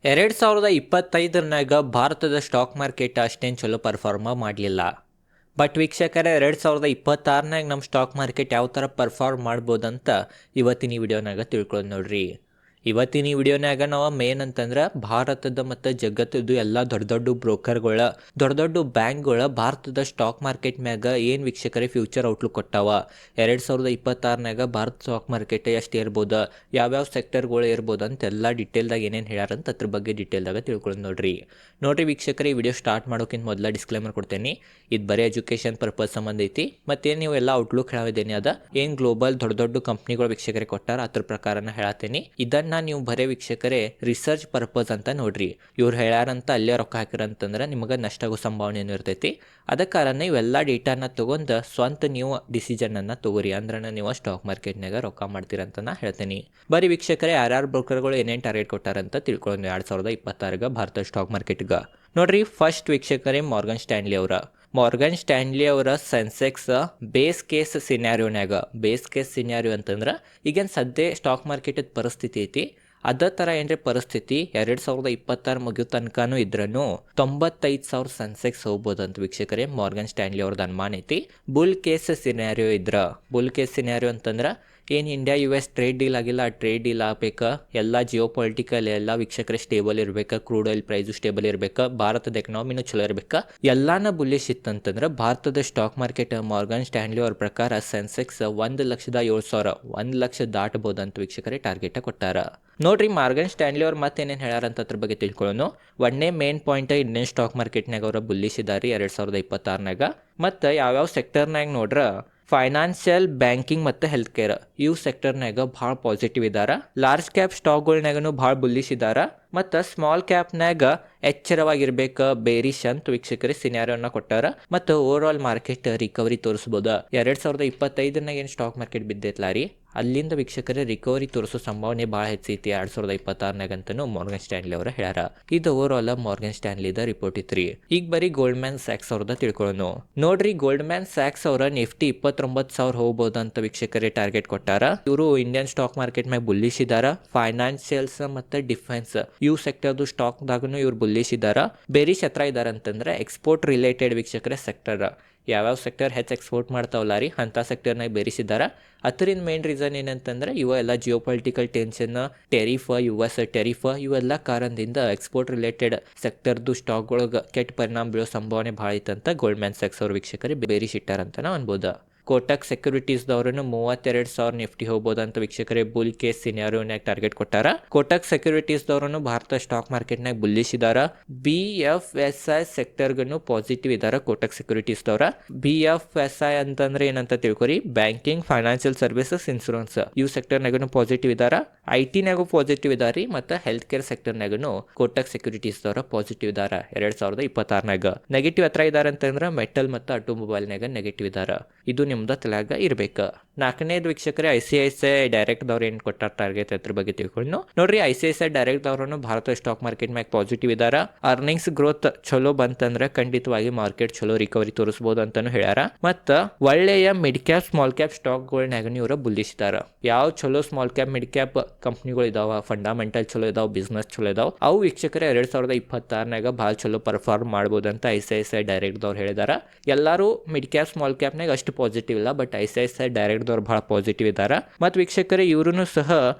2025 ಭಾರತದ stock market ಅಷ್ಟೇನು ಚಲೋ ಪರ್ಫಾರ್ಮ ಮಾಡಲಿಲ್ಲ. ಬಟ್ ವೀಕ್ಷಕರೇ, 2026 ನಮ್ಮ ಸ್ಟಾಕ್ ಮಾರ್ಕೆಟ್ ಯಾವ ಥರ ಪರ್ಫಾರ್ಮ್ ಮಾಡ್ಬೋದಂತ ಇವತ್ತಿನ ಈ ವಿಡಿಯೋನಾಗ ತಿಳ್ಕೊಳ್ಳೋದು ನೋಡ್ರಿ. ಇವತ್ತಿನ ಈ ವಿಡಿಯೋನಾಗ ನಾವು ಮೇನ್ ಅಂತಂದ್ರೆ ಭಾರತದ ಮತ್ತು ಜಗತ್ತದು ಎಲ್ಲ ದೊಡ್ಡ ದೊಡ್ಡ ಬ್ರೋಕರ್ಗಳ, ದೊಡ್ಡ ದೊಡ್ಡ ಬ್ಯಾಂಕ್ಗಳ ಭಾರತದ ಸ್ಟಾಕ್ ಮಾರ್ಕೆಟ್ ಮ್ಯಾಗ ಏನು ವೀಕ್ಷಕರೇ ಫ್ಯೂಚರ್ ಔಟ್ಲುಕ್ ಕೊಟ್ಟಾವ. 2026 ಭಾರತ ಸ್ಟಾಕ್ ಮಾರ್ಕೆಟ್ ಎಷ್ಟು ಇರ್ಬೋದು, ಯಾವ್ಯಾವ ಸೆಕ್ಟರ್ಗಳು ಇರ್ಬೋದು ಅಂತ ಎಲ್ಲ ಡಿಟೇಲ್ದಾಗ ಏನೇನು ಹೇಳ್ಯಾರಂತ ಅದ್ರ ಬಗ್ಗೆ ಡಿಟೇಲ್ದಾಗ ತಿಳ್ಕೊಳ್ಳೋದು ನೋಡ್ರಿ ವೀಕ್ಷಕರೇ, ಈ ವಿಡಿಯೋ ಸ್ಟಾರ್ಟ್ ಮಾಡೋಕ್ಕಿಂತ ಮೊದಲ ಡಿಸ್ಕ್ಲೇಮರ್ ಕೊಡ್ತೇನೆ. ಇದು ಬರೀ ಎಜುಕೇಷನ್ ಪರ್ಪಸ್ ಸಂಬಂಧ ಐತಿ. ಮತ್ತೇನು ನೀವು ಎಲ್ಲ ಔಟ್ಲುಕ್ ಹೇಳಿದೇನೆ ಅದ ಏನು ಗ್ಲೋಬಲ್ ದೊಡ್ಡ ದೊಡ್ಡ ಕಂಪ್ನಿಗಳು ವೀಕ್ಷಕರೇ ಕೊಟ್ಟಾರ ಅದ್ರ ಪ್ರಕಾರನ ಹೇಳತ್ತೀನಿ. ಇದನ್ನ ನೀವು ಬರೀ ವೀಕ್ಷಕರೇ ರಿಸರ್ಚ್ ಪರ್ಪಸ್ ಅಂತ ನೋಡ್ರಿ. ಇವ್ರು ಹೇಳ್ಯಾರಂತ ಅಲ್ಲೇ ರೊಕ್ಕ ಹಾಕಿರಂತಂದ್ರೆ ನಿಮಗೆ ನಷ್ಟ ಆಗೋ ಸಂಭಾವನೆ ಇರ್ತೈತಿ. ಅದ ಕಾರಣ ಇವೆಲ್ಲ ಡೇಟಾನ ತಗೊಂಡು ಸ್ವಂತ ನೀವು ಡಿಸಿಷನ್ ಅನ್ನ ತಗೋರಿ. ಅಂದ್ರೆ ನೀವು ಸ್ಟಾಕ್ ಮಾರ್ಕೆಟ್ನಾಗ ರೊಕ್ಕ ಮಾಡ್ತೀರಂತ ನಾ ಹೇಳ್ತೀನಿ. ಬರೀ ವೀಕ್ಷಕರೇ, ಯಾರ್ಯಾರು ಬ್ರೋಕರ್ಗಳು ಏನೇನು ಟಾರ್ಗೆಟ್ ಕೊಟ್ಟಾರಂತ ತಿಳ್ಕೊಳ್ಳೋಣ 2026 ಭಾರತ ಸ್ಟಾಕ್ ಮಾರ್ಕೆಟ್ಗೆ ನೋಡ್ರಿ. ಫಸ್ಟ್ ವೀಕ್ಷಕರೇ, ಮಾರ್ಗನ್ ಸ್ಟ್ಯಾನ್ಲಿ ಅವರ ಸೆನ್ಸೆಕ್ಸ್ ಬೇಸ್ ಕೇಸ್ ಸಿನಾರಿಯೋ ಅಂತಂದ್ರೆ ಈಗೇನು ಸದ್ಯ ಸ್ಟಾಕ್ ಮಾರ್ಕೆಟ್ ಪರಿಸ್ಥಿತಿ ಐತಿ ಅದೇ ಥರ ಏನ್ರಿ ಪರಿಸ್ಥಿತಿ 2026 ಮುಗಿಯೋ ತನಕನೂ ಇದ್ರೂ 95,000 ಸೆನ್ಸೆಕ್ಸ್ ಹೋಗ್ಬೋದಂತ ವೀಕ್ಷಕರೇ ಮಾರ್ಗನ್ ಸ್ಟ್ಯಾನ್ಲಿ ಅವ್ರದ್ದು ಅನುಮಾನ ಐತಿ. ಬುಲ್ ಕೇಸ್ ಸಿನಾರಿಯೋ ಅಂತಂದ್ರೆ ಏನು ಇಂಡಿಯಾ US ಟ್ರೇಡ್ ಡೀಲ್ ಆಗಿಲ್ಲ, ಆ ಟ್ರೇಡ್ ಡೀಲ್ ಆಗ್ಬೇಕಾ, ಎಲ್ಲ ಜಿಯೋ ಪೊಲಿಟಿಕಲ್ ಎಲ್ಲ ವೀಕ್ಷಕರೇ ಸ್ಟೇಬಲ್ ಇರಬೇಕಾ, ಕ್ರೂಡ್ ಆಯಿಲ್ ಪ್ರೈಸು ಸ್ಟೇಬಲ್ ಇರಬೇಕಾ, ಭಾರತದ ಎಕನಾಮಿನೂ ಚಲೋ ಇರಬೇಕಾ, ಎಲ್ಲಾನ ಬುಲ್ಲಿಶ್ ಇತ್ತಂತಂದ್ರೆ ಭಾರತದ ಸ್ಟಾಕ್ ಮಾರ್ಕೆಟ್ ಮಾರ್ಗನ್ ಸ್ಟ್ಯಾನ್ಲಿ ಅವ್ರ ಪ್ರಕಾರ ಸೆನ್ಸೆಕ್ಸ್ 1,07,000 1 ಲಕ್ಷ ದಾಟಬಹುದಂತ ವೀಕ್ಷಕರೇ ಟಾರ್ಗೆಟ್ ಕೊಟ್ಟಾರ. ನೋಡ್ರಿ, ಮಾರ್ಗನ್ ಸ್ಟ್ಯಾನ್ಲಿ ಅವ್ರು ಮತ್ತೇನೇನು ಹೇಳ್ಯಾರಂತ ಅದ್ರ ಬಗ್ಗೆ ತಿಳ್ಕೊಳ್ಳೋಣ. ಒಂದೇ ಮೇನ್ ಪಾಯಿಂಟ್ ಇಂಡಿಯನ್ ಸ್ಟಾಕ್ ಮಾರ್ಕೆಟ್ನಾಗ ಅವರ ಬುಲ್ಲಿಶ್ ಇದ್ದಾರೆ 2026 ಮತ್ತು ಯಾವ್ಯಾವ ಸೆಕ್ಟರ್ನಾಗ ನೋಡ್ರ ಫೈನಾನ್ಷಿಯಲ್, ಬ್ಯಾಂಕಿಂಗ್ ಮತ್ತು ಹೆಲ್ತ್ ಕೇರ್ ಇವು ಸೆಕ್ಟರ್ನಾಗ ಭಾಳ ಪಾಸಿಟಿವ್ ಇದ್ದಾರೆ. ಲಾರ್ಜ್ ಕ್ಯಾಪ್ ಸ್ಟಾಕ್ಗಳ್ನಾಗೂ ಭಾಳ ಬುಲ್ಲಿಶ್ ಇದ್ದಾರೆ ಮತ್ತು ಸ್ಮಾಲ್ ಕ್ಯಾಪ್ನಾಗ ಎಚ್ಚರವಾಗಿರ್ಬೇಕು ಬೇರಿಶ್ ಅಂತ ವೀಕ್ಷಕರೇ ಸಿನಾರಿಯೋನ ಕೊಟ್ಟಾರ. ಮತ್ತು ಓವರ್ ಆಲ್ ಮಾರ್ಕೆಟ್ ರಿಕವರಿ ತೋರಿಸ್ಬೋದು. 2025 ಏನು ಸ್ಟಾಕ್ ಮಾರ್ಕೆಟ್ ಬಿದ್ದೈತ್ಲಾ ರೀ, ಅಲ್ಲಿಂದ ವೀಕ್ಷಕರೇ ರಿಕವರಿ ತೋರಿಸೋ ಸಂಭಾವನೆ ಭಾಳ ಹೆಚ್ಚೈತಿ 2026 ಅಂತನೂ ಮಾರ್ಗನ್ ಸ್ಟ್ಯಾನ್ಲಿ ಅವರು ಹೇಳ್ಯಾರ. ಇದು ಓವರ್ ಆಲ್ ಮಾರ್ಗನ್ ಸ್ಟ್ಯಾನ್ಲಿದ ರಿಪೋರ್ಟ್ ಇತ್ರಿ. ಈಗ ಬರೀ ಗೋಲ್ಡ್ಮ್ಯಾನ್ ಸ್ಯಾಕ್ಸ್ ಅವ್ರದ ತಿಳ್ಕೊಳ್ಳೋಣ. ನೋಡ್ರಿ, ಗೋಲ್ಡ್ಮ್ಯಾನ್ ಸ್ಯಾಕ್ಸ್ ಅವರ ನಿಫ್ಟಿ 29,000 ಹೋಗ್ಬೋದು ಅಂತ ವೀಕ್ಷಕರೇ ಟಾರ್ಗೆಟ್ ಕೊಟ್ಟಾರ. ಇವರು ಇಂಡಿಯನ್ ಸ್ಟಾಕ್ ಮಾರ್ಕೆಟ್ ಮ್ಯಾಗ ಬುಲ್ಲಿಶ್ ಇದಾರ. ಫೈನಾನ್ಷಿಯಲ್ಸ್ ಮತ್ತು ಡಿಫೆನ್ಸ್ ಇವು ಸೆಕ್ಟರ್ದು ಸ್ಟಾಕ್ದಾಗೂ ಇವ್ರು ಬುಲ್ಲಿಶ್ ಇದಾರ. ಬೇರಿಶ್ ಹತ್ರ ಇದಾರ ಅಂತಂದ್ರೆ ಎಕ್ಸ್ಪೋರ್ಟ್ ರಿಲೇಟೆಡ್ ವೀಕ್ಷಕರೇ ಸೆಕ್ಟರ್, ಯಾವ್ಯಾವ ಸೆಕ್ಟರ್ ಹೆಚ್ಚು ಎಕ್ಸ್ಪೋರ್ಟ್ ಮಾಡ್ತಾವಲ್ಲ ರೀ ಅಂಥ ಸೆಕ್ಟರ್ನಾಗ ಬೇರಿಸಿದ್ದಾರೆ. ಅದರಿಂದ ಮೇನ್ ರೀಸನ್ ಏನಂತಂದ್ರೆ ಇವೆಲ್ಲ Jio political tension, US tariff ಇವೆಲ್ಲ ಕಾರಣದಿಂದ ಎಕ್ಸ್ಪೋರ್ಟ್ ರಿಲೇಟೆಡ್ ಸೆಕ್ಟರ್ದು ಸ್ಟಾಕ್ಗಳಿಗೆ ಕೆಟ್ಟ ಪರಿಣಾಮ ಬೀಳೋ ಸಂಭಾವನೆ ಭಾಳ ಐತಂತ ಗೋಲ್ಡ್ಮ್ಯಾನ್ ಸ್ಯಾಕ್ಸ್ ಅವ್ರ ವೀಕ್ಷಕರೇ ಬೇರಿಶ್ ಇಟ್ಟಾರಂತ ನಾವು ಅನ್ಬೋದು. ಕೋಟಕ್ ಸೆಕ್ಯೂರಿಟೀಸ್ದವ್ರೂ 32,000 ನಿಫ್ಟಿ ಹೋಗ್ಬೋದಂತ ವೀಕ್ಷಕರೇ ಬುಲ್ ಕೇಸ್ ಸಿನಾರಿಯೋನಾಗ ಟಾರ್ಗೆಟ್ ಕೊಟ್ಟಾರ. ಕೋಟಕ್ ಸೆಕ್ಯೂರಿಟೀಸ್ದವ್ರೂ ಭಾರತ ಸ್ಟಾಕ್ ಮಾರ್ಕೆಟ್ನಾಗ ಬುಲ್ಲಿಶ್ ಇದಾರ. BFSI ಸೆಕ್ಟರ್ಗೂ ಪಾಸಿಟಿವ್ ಇದಾರ ಕೋಟಕ್ ಸೆಕ್ಯೂರಿಟೀಸ್ದವ್ರ. BFSI ಅಂತಂದ್ರೆ ಏನಂತ ತಿಳ್ಕೊರಿ, ಬ್ಯಾಂಕಿಂಗ್, ಫೈನಾನ್ಷಿಯಲ್ ಸರ್ವಿಸಸ್, ಇನ್ಶೂರೆನ್ಸ್ ಇವು ಸೆಕ್ಟರ್ನಾಗೂ ಪಾಸಿಟಿವ್ ಇದಾರ. IT-ನಾಗೂ ಪಾಸಿಟಿವ್ ಇದಾರಿ ಮತ್ತು ಹೆಲ್ತ್ ಕೇರ್ ಸೆಕ್ಟರ್ನಾಗೂ ಕೋಟಕ್ ಸೆಕ್ಯೂರಿಟೀಸ್ದವ್ರ ಪಾಸಿಟಿವ್ ಇದಾರ 2026. ನೆಗೆಟಿವ್ ಹತ್ರ ಇದಾರೆ ಅಂತಂದ್ರೆ ಮೆಟಲ್ ಮತ್ತು ಆಟೋಮೊಬೈಲ್ನಾಗ ನೆಗೆಟಿವ್ ಇದಾರ. ಇದು ನಿಮ್ದು ತಲೆಯಾಗ ಇರ್ಬೇಕು. 4ನೇದು ವೀಕ್ಷಕರೇ ICICI ಡೈರೆಕ್ಟ್ದವ್ರು ಏನು ಕೊಟ್ಟಾರ ಟಾರ್ಗೆಟ್ ಅದ್ರ ಬಗ್ಗೆ ತಿಳ್ಕೊಂಡು ನೋಡ್ರಿ. ICICI ಡೈರೆಕ್ಟ್ದವ್ರೂ ಭಾರತ ಸ್ಟಾಕ್ ಮಾರ್ಕೆಟ್ ಮ್ಯಾಗ ಪಾಸಿಟಿವ್ ಇದಾರ. ಅರ್ನಿಂಗ್ಸ್ ಗ್ರೋತ್ ಚಲೋ ಬಂತಂದ್ರೆ ಖಂಡಿತವಾಗಿ ಮಾರ್ಕೆಟ್ ಚಲೋ ರಿಕವರಿ ತೋರಿಸಬಹುದು ಅಂತಾನು ಹೇಳ್ಯಾರ. ಮತ್ತು ಒಳ್ಳೆಯ ಮಿಡ್ ಕ್ಯಾಪ್, ಸ್ಮಾಲ್ ಕ್ಯಾಪ್ ಸ್ಟಾಕ್ಗಳ್ನಾಗ ಇವರು ಬುಲ್ಲಿಶ್ ಇದಾರ. ಯಾವ ಚಲೋ ಸ್ಮಾಲ್ ಕ್ಯಾಪ್, ಮಿಡ್ ಕ್ಯಾಪ್ ಕಂಪ್ನಿಗಳು ಇದಾವ, ಫಂಡಮೆಂಟಲ್ ಚಲೋ ಇದಾವ, ಬಿಸ್ನೆಸ್ ಚಲೋ ಇದಾವ, ಅವು ವೀಕ್ಷಕರೇ 2026 ಭಾಳ ಚಲೋ ಪರ್ಫಾರ್ಮ್ ಮಾಡ್ಬೋದಂತ ICICI ಡೈರೆಕ್ಟ್ದವ್ರು ಹೇಳಿದಾರ. ಎಲ್ಲರೂ ಮಿಡ್ ಕ್ಯಾಪ್, ಸ್ಮಾಲ್ ಕ್ಯಾಪ್ನಾಗ ಅಷ್ಟು ಪಾಸಿಟಿವ್ ಇಲ್ಲ, ಬಟ್ ICICI ಡೈರೆಕ್ಟ್ದವ್ರು ಭಾಳ ಪಾಸಿಟಿವ್ ಇದ್ದಾರೆ. ಮತ್ತು ವೀಕ್ಷಕರೇ ಇವ್ರೂ ಸಹ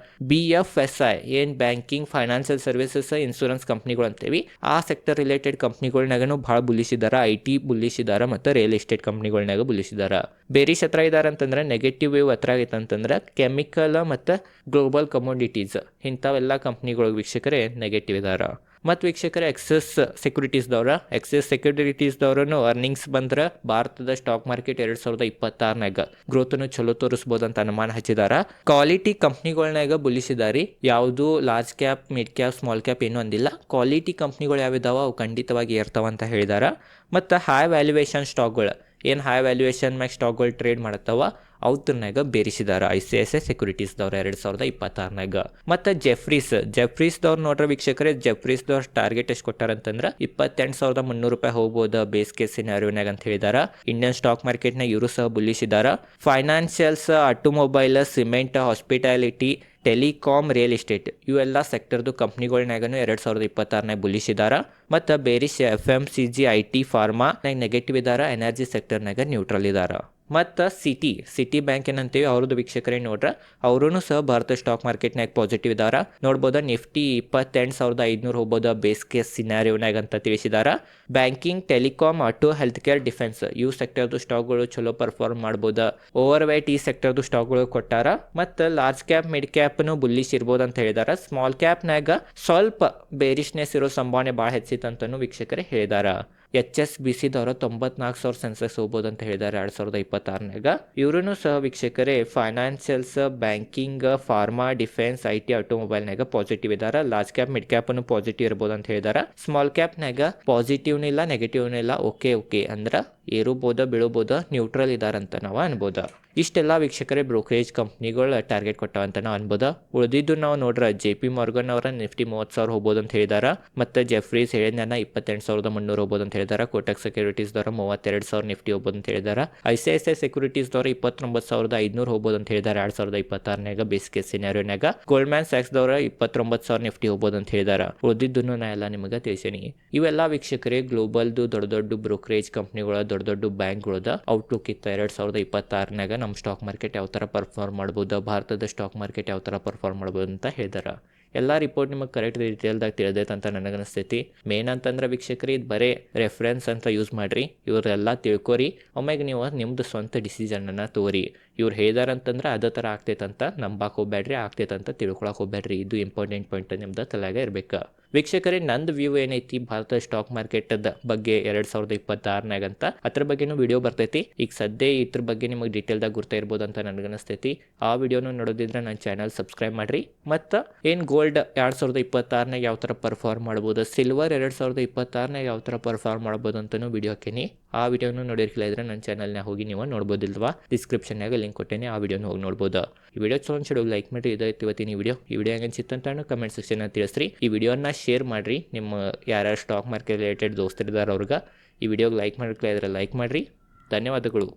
BFSI ಏನು ಬ್ಯಾಂಕಿಂಗ್, ಫೈನಾನ್ಷಿಯಲ್ ಸರ್ವಿಸಸ್, ಇನ್ಶೂರೆನ್ಸ್ ಕಂಪ್ನಿಗಳು ಅಂತೀವಿ ಆ ಸೆಕ್ಟರ್ ರಿಲೇಟೆಡ್ ಕಂಪ್ನಿಗಳ್ನಾಗೂ ಭಾಳ ಬುಲ್ಲಿಶ್ ಇದ್ದಾರೆ. IT ಬುಲ್ಲಿಶ್ ಇದ್ದಾರೆ ಮತ್ತು ರಿಯಲ್ ಎಸ್ಟೇಟ್ ಕಂಪ್ನಿಗಳ್ನಾಗ ಬುಲ್ಲಿಶ್ ಇದ್ದಾರೆ. ಬೇರಿಶ್ ಹತ್ರ ಇದ್ದಾರೆ ಅಂತಂದ್ರೆ ನೆಗೆಟಿವ್ ವೇವ್ ಹತ್ರ ಆಗೈತೆ ಅಂತಂದ್ರೆ ಕೆಮಿಕಲ್ ಮತ್ತು ಗ್ಲೋಬಲ್ ಕಮೋಡಿಟೀಸ್ ಇಂಥವೆಲ್ಲ ಕಂಪ್ನಿಗಳು ವೀಕ್ಷಕರೇ ನೆಗೆಟಿವ್ ಇದ್ದಾರೆ. ಮತ್ತು ವೀಕ್ಷಕರೇ ಎಕ್ಸೆಸ್ ಸೆಕ್ಯೂರಿಟೀಸ್ದವ್ರೂ ಅರ್ನಿಂಗ್ಸ್ ಬಂದ್ರೆ ಭಾರತದ ಸ್ಟಾಕ್ ಮಾರ್ಕೆಟ್ 2026 ಗ್ರೋತ್ನು ಚಲೋ ತೋರಿಸ್ಬೋದು ಅಂತ ಅನುಮಾನ ಹಚ್ಚಿದಾರ. ಕ್ವಾಲಿಟಿ ಕಂಪ್ನಿಗಳ್ನಾಗ ಬುಲ್ಲಿಸಿದಾರಿ. ಯಾವುದು large cap, mid cap, small cap ಏನೂ ಅಂದಿಲ್ಲ. ಕ್ವಾಲಿಟಿ ಕಂಪ್ನಿಗಳು ಯಾವಿದಾವ ಅವು ಖಂಡಿತವಾಗಿ ಇರ್ತಾವ ಅಂತ ಹೇಳಿದಾರ. ಮತ್ತು ಹೈ ವ್ಯಾಲ್ಯೂಯೇಷನ್ ಸ್ಟಾಕ್ಗಳು ಏನು ಹೈ ವ್ಯಾಲ್ಯೂಯೇಷನ್ ಮ್ಯಾಗ ಸ್ಟಾಕ್ಗಳು ಟ್ರೇಡ್ ಮಾಡ್ತಾವ ಅವ್ರನ್ನಾಗ ಬೇರಿಸಿದಾರ ICICI ಸೆಕ್ಯೂರಿಟೀಸ್ದವ್ರು 2026. ಮತ್ತು ಜೆಫ್ರೀಸ್ದವ್ರು ನೋಡ್ರೆ ವೀಕ್ಷಕರೇ ಜೆಫ್ರೀಸ್ದವ್ರು ಟಾರ್ಗೆಟ್ ಎಷ್ಟು ಕೊಟ್ಟಾರಂತಂದ್ರೆ 28,300 ರೂಪಾಯಿ ಹೋಗ್ಬೋದು ಬೇಸ್ ಕೇಸ್ ಸಿನಾರಿಯೋನಾಗ ಅಂತ ಹೇಳಿದಾರ. ಇಂಡಿಯನ್ ಸ್ಟಾಕ್ ಮಾರ್ಕೆಟ್ನಾಗ ಇವರು ಸಹ ಬುಲ್ಲಿಶ್ ಇದಾರ. Financials, automobile, cement, hospitality, telecom, real estate ಇವೆಲ್ಲ ಸೆಕ್ಟರ್ದು ಕಂಪ್ನಿಗಳ್ನಾಗನು 2026 ಬುಲಿಶ್ ಇದಾರ. ಮತ್ತು ಬೇರಿಶ್ FMCG, IT, ಫಾರ್ಮಾನಾಗ ನೆಗೆಟಿವ್ ಇದಾರ. ಎನರ್ಜಿ ಸೆಕ್ಟರ್ನಾಗ ನ್ಯೂಟ್ರಲ್ ಇದಾರ. ಮತ್ತು ಸಿಟಿ ಬ್ಯಾಂಕ್ ಏನಂತೀವಿ ಅವ್ರದ್ದು ವೀಕ್ಷಕರೇ ನೋಡ್ರ, ಅವರೂ ಸಹ ಭಾರತ ಸ್ಟಾಕ್ ಮಾರ್ಕೆಟ್ನಾಗ ಪಾಸಿಟಿವ್ ಇದಾರ. ನೋಡ್ಬೋದ ನಿಫ್ಟಿ 28,500 ಹೋಗ್ಬೋದ ಬೇಸ್ ಕೇಸ್ ಸಿನಾರಿಯೋನಾಗ ಅಂತ ತಿಳಿಸಿದಾರ. Banking, telecom, auto, health care, defence ಇವು ಸೆಕ್ಟರ್ದು ಸ್ಟಾಕ್ಗಳು ಚಲೋ ಪರ್ಫಾರ್ಮ್ ಮಾಡ್ಬೋದ. ಓವರ್ ವೇಟ್ ಈ ಸೆಕ್ಟರ್ದು ಸ್ಟಾಕ್ಗಳು ಕೊಟ್ಟಾರ. ಮತ್ತು ಲಾರ್ಜ್ ಕ್ಯಾಪ್, ಮಿಡ್ ಕ್ಯಾಪ್ನು ಬುಲ್ಲಿಶ್ ಇರ್ಬೋದು ಅಂತ ಹೇಳಿದಾರ. ಸ್ಮಾಲ್ ಕ್ಯಾಪ್ನಾಗ ಸ್ವಲ್ಪ ಬೇರಿಶ್ನೆಸ್ ಇರೋ ಸಂಭಾವನೆ ಭಾಳ ಹೆಚ್ಚಿತಂತನೂ ವೀಕ್ಷಕರೇ ಹೇಳಿದಾರ. HSBCದವರು 94,000 ಸೆನ್ಸೆಕ್ಸ್ ಹೋಗ್ಬೋದು ಅಂತ ಹೇಳಿದ್ದಾರೆ 2026ನಾಗ. ಇವ್ರೂ ಸಹ ವೀಕ್ಷಕರೇ financials, banking, pharma, defence, IT, ಆಟೋಮೊಬೈಲ್ನಾಗ ಪಾಸಿಟಿವ್ ಇದಾರ. ಲಾರ್ಜ್ ಕ್ಯಾಪ್, ಮಿಡ್ ಕ್ಯಾಪ್ನು ಪಾಸಿಟಿವ್ ಇರ್ಬೋದು ಅಂತ ಹೇಳಿದಾರ. ಸ್ಮಾಲ್ ಕ್ಯಾಪ್ನಾಗ ಪಾಸಿಟಿವ್ನೂ ಇಲ್ಲ, ನೆಗೆಟಿವ್ನೂ ಇಲ್ಲ, ಓಕೆ ಅಂದ್ರೆ ಏರುಬೋದ ಬೀಳಬೋದ ನ್ಯೂಟ್ರಲ್ ಇದಾರಂತ ನಾವು ಅನ್ಬೋದ. ಇಷ್ಟೆಲ್ಲ ವೀಕ್ಷಕರೇ ಬ್ರೋಕರೇಜ್ ಕಂಪ್ನಿಗಳು ಟಾರ್ಗೆಟ್ ಕೊಟ್ಟಾವಂತ ನಾವು ಅನ್ಬೋದ. ಉಳಿದಿದ್ದು ನಾವು ನೋಡ್ರ JP Morgan ಅವರ ನಿಫ್ಟಿ 30,000 ಹೋಗ್ಬೋದು ಅಂತ ಹೇಳಿದಾರ. ಮತ್ತು ಜೆಫ್ರೀಸ್ ಹೇಳಿದ್ನ 28,300 ಹೋಗ್ಬೋದು ಅಂತ ಹೇಳಿದಾರ. ಕೋಟಕ್ ಸೆಕ್ಯೂರಿಟೀಸ್ ದವರ 32,000 ನಿಫ್ಟಿ ಹೋಗ್ಬೋದು ಅಂತ ಹೇಳಿದಾರ. ICICI ಸೆಕ್ಯೂರಿಟೀಸ್ ದವರ 29,500 ಹೋಗ್ಬೋದು ಅಂತ ಹೇಳಿದಾರೆ 2026ನಾಗ ಬೇಸ್ ಕೇಸ್ ಸಿನಾರಿಯೋನಾಗ. ಗೋಲ್ಡ್ಮ್ಯಾನ್ ಸ್ಯಾಕ್ಸ್ ದವರ 29,000 ನಿಫ್ಟಿ ಹೋಗ್ಬೋದು ಅಂತ ಹೇಳಿದಾರ. ಉಳಿದಿದ್ದನ್ನು ನಾ ಎಲ್ಲ ನಿಮಗೆ ತಿಳಿಸೀನಿ. ಇವೆಲ್ಲ ವೀಕ್ಷಕರೇ ಗ್ಲೋಬಲ್ದು ದೊಡ್ಡ ಬ್ರೋಕರೇಜ್ ಕಂಪ್ನಿಗಳ ದೊಡ್ಡ ಬ್ಯಾಂಕ್ಗಳದ ಔಟ್ಲುಕ್ ಇತ್ತು 2026ನಾಗ. ನಮ್ಮ ಸ್ಟಾಕ್ ಮಾರ್ಕೆಟ್ ಯಾವ ಥರ ಪರ್ಫಾರ್ಮ್ ಮಾಡ್ಬೋದು, ಭಾರತದ ಸ್ಟಾಕ್ ಮಾರ್ಕೆಟ್ ಯಾವ ಥರ ಪರ್ಫಾರ್ಮ್ ಮಾಡ್ಬೋದು ಅಂತ ಹೇಳಿದಾರ. ಎಲ್ಲ ರಿಪೋರ್ಟ್ ನಿಮಗೆ ಕರೆಕ್ಟ್ ಡೀಟೇಲ್ದಾಗ ತಿಳಿದೈತೆ ಅಂತ ನನಗನ್ನಿಸ್ತೈತಿ. ಮೇನ್ ಅಂತಂದ್ರೆ ವೀಕ್ಷಕರಿ ಇದು ಬರೀ ರೆಫರೆನ್ಸ್ ಅಂತ ಯೂಸ್ ಮಾಡಿರಿ. ಇವರೆಲ್ಲ ತಿಳ್ಕೊರಿ. ಒಮ್ಮೆಗೆ ನೀವು ನಿಮ್ಮದು ಸ್ವಂತ ಡಿಸಿಷನನ್ನು ತೋರಿ. ಇವ್ರು ಹೇಳಿದಾರಂತಂದ್ರೆ ಅದೇ ಥರ ಆಗ್ತೈತಂತ ನಂಬಕ್ಕೆ ಹೋಗ್ಬೇಡ್ರಿ, ಆಗ್ತೈತಂತ ತಿಳ್ಕೊಳಕ್ಕೆ ಹೋಗ್ಬೇಡ್ರಿ. ಇದು ಇಂಪಾರ್ಟೆಂಟ್ ಪಾಯಿಂಟ್ ನಿಮ್ದು ತಲೆಯಾಗ ಇರಬೇಕು. ವೀಕ್ಷಕರೇ ನಂದು ವ್ಯೂ ಏನೈತಿ ಭಾರತ ಸ್ಟಾಕ್ ಮಾರ್ಕೆಟದ ಬಗ್ಗೆ 2026ನಾಗ ಅಂತ ಅದ್ರ ಬಗ್ಗೆನೂ ವಿಡಿಯೋ ಬರ್ತೈತಿ. ಈಗ ಸದ್ಯ ಇದ್ರ ಬಗ್ಗೆ ನಿಮಗೆ ಡೀಟೇಲ್ದಾಗ ಗುರ್ತಾ ಇರ್ಬೋದು ಅಂತ ನನಗನ್ನಿಸ್ತೈತಿ. ಆ ವಿಡಿಯೋನು ನೋಡೋದಿದ್ರೆ ನನ್ನ ಚಾನಲ್ ಸಬ್ಸ್ಕ್ರೈಬ್ ಮಾಡಿರಿ. ಮತ್ತು ಏನು ಗೋಲ್ಡ್ 2026ನಾಗ ಯಾವ ಥರ ಪರ್ಫಾರ್ಮ್ ಮಾಡ್ಬೋದು, ಸಿಲ್ವರ್ 2026ನಾಗ ಯಾವ ಥರ ಪರ್ಫಾರ್ಮ್ ಮಾಡ್ಬೋದು ಅಂತಲೂ ವಿಡಿಯೋ ಹಾಕೀನಿ. ಆ ವಿಡಿಯೋನು ನೋಡಿರ್ಕಿಲ್ಲ ಇದ್ರೆ ನನ್ನ ಚಾನಲ್ನ ಹೋಗಿ ನೀವು ನೋಡ್ಬೋದಿಲ್ವಾ, ಡಿಸ್ಕ್ರಿಪ್ಷನ್ನಾಗ ಲಿಂಕ್ ಕೊಟ್ಟೇನೆ, ಆ ವಿಡಿಯೋನ ಹೋಗಿ ನೋಡ್ಬೋದು. ಈ ವಿಡಿಯೋ ಚಲೋ ಅನ್ಸಿಡು ಲೈಕ್ ಮಾಡಿ. ಇದಾಯ್ತು ಇವತ್ತಿನ ಈ ವಿಡಿಯೋ ಹೆಂಗನ್ಸಿತ್ತಂತ ಕಮೆಂಟ್ ಸೆಕ್ಷನ್ ತಿಳಿಸ್ರಿ. ಈ ವಿಡಿಯೋನ ಶೇರ್ ಮಾಡಿರಿ ನಿಮ್ಮ ಯಾರ್ಯಾರು ಸ್ಟಾಕ್ ಮಾರ್ಕೆಟ್ ರಿಲೇಟೆಡ್ ದೋಸ್ತರಿದ್ದಾರೆ ಅವ್ರಿಗೆ. ಈ ವಿಡಿಯೋಗೆ ಲೈಕ್ ಮಾಡಿದ್ರೆ ಲೈಕ್ ಮಾಡಿರಿ. ಧನ್ಯವಾದಗಳು.